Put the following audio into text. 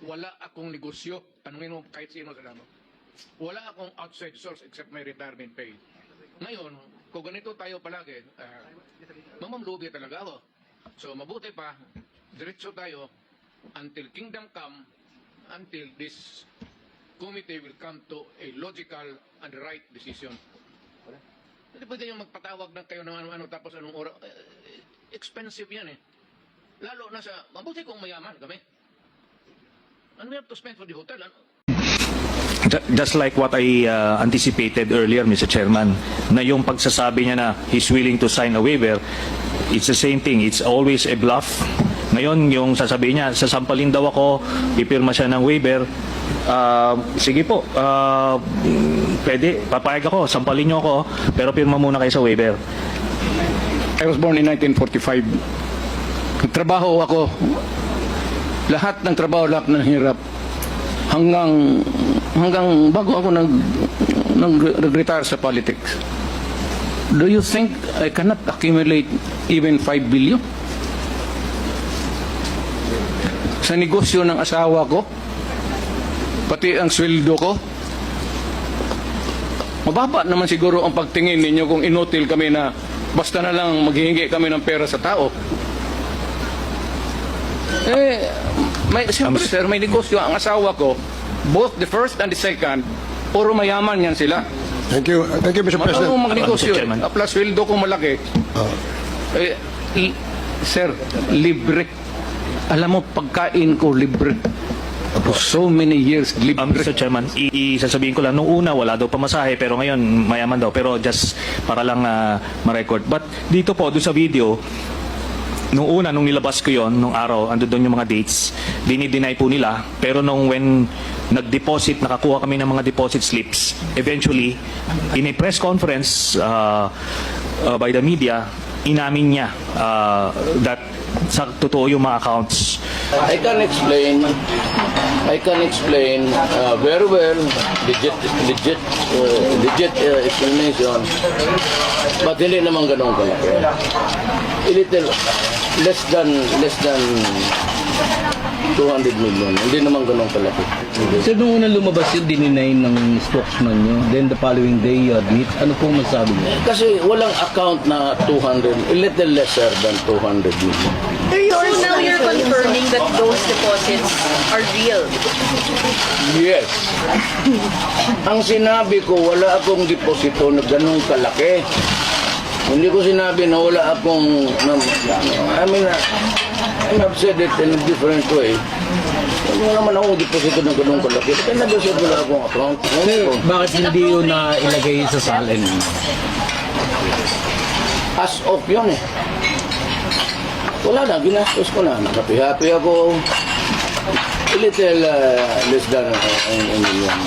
wala akong negosyo. Tanungin mo kahit sino sa damo. Wala akong outside source except my retirement pay. Ngayon, kung ganito tayo palagi, mamamlugi talaga ako. So mabuti pa, diretso tayo until kingdom come, until this committee will come to a logical and right decision. Hindi pwede yung magpatawag ng kayo ng ano-ano tapos anong oras. Expensive yan eh. Lalo na sa, mabuti kung mayaman kami. And we have to spend for the hotel. Ano? Just like what I anticipated earlier, Mr. Chairman, na yung pagsasabi niya na he's willing to sign a waiver, it's the same thing. It's always a bluff. Ngayon, yung sasabihin niya, sasampalin daw ako, pipirma siya ng waiver. Sige po, pwede, papayag ako, sampalin niyo ako, pero pirma muna kayo sa waiver. I was born in 1945. Nagtrabaho ako. Lahat ng trabaho, lahat ng hirap. Hanggang bago ako nag-retire sa politics. Do you think I cannot accumulate even 5 billion? Sa negosyo ng asawa ko, pati ang sweldo ko, mababa naman siguro ang pagtingin ninyo kung inutil kami na basta na lang maghihingi kami ng pera sa tao. Siyempre sir, may negosyo ang asawa ko, both the first and the second, puro mayaman yan sila. Thank you, Mr. President. Marunong magnegosyo, Mr. Chairman. plus sweldo ko malaki. Sir, libre. Alam mo, pagkain ko libre. For so many years, libre. Mr. Chairman, isasabihin ko lang, nung una wala daw pamasahe, pero ngayon mayaman daw. Pero just para lang ma-record. But dito po, doon sa video, nung una, nung nilabas ko yon nung araw, ando doon yung mga dates, dinideny po nila. Pero when nag-deposit, nakakuha kami ng mga deposit slips, eventually, in a press conference by the media, inamin niya that sa totoo yung mga accounts. I can explain very well legit explanation, but hindi naman ganun kalaki. A little less than 200 million. Hindi naman ganun kalaki. So, nung unang lumabas yung dininay ng spokesman nyo, then the following day you admit, ano pong masabi nyo? Kasi walang account na 200, a little lesser than 200 million. So now you're confirming that those deposits are real? Yes. Ang sinabi ko, wala akong deposito na ganun kalaki. Hindi ko sinabi na wala akong, I mean, I've said it in a different way. Wala naman akong deposito ng ganun kalaki. Kaya nag-asad wala akong account. Bakit hindi yun na ilagay sa salin? As of yun eh. Wala na, ginastos ko na. Nakapihapi ako. A little less than a million.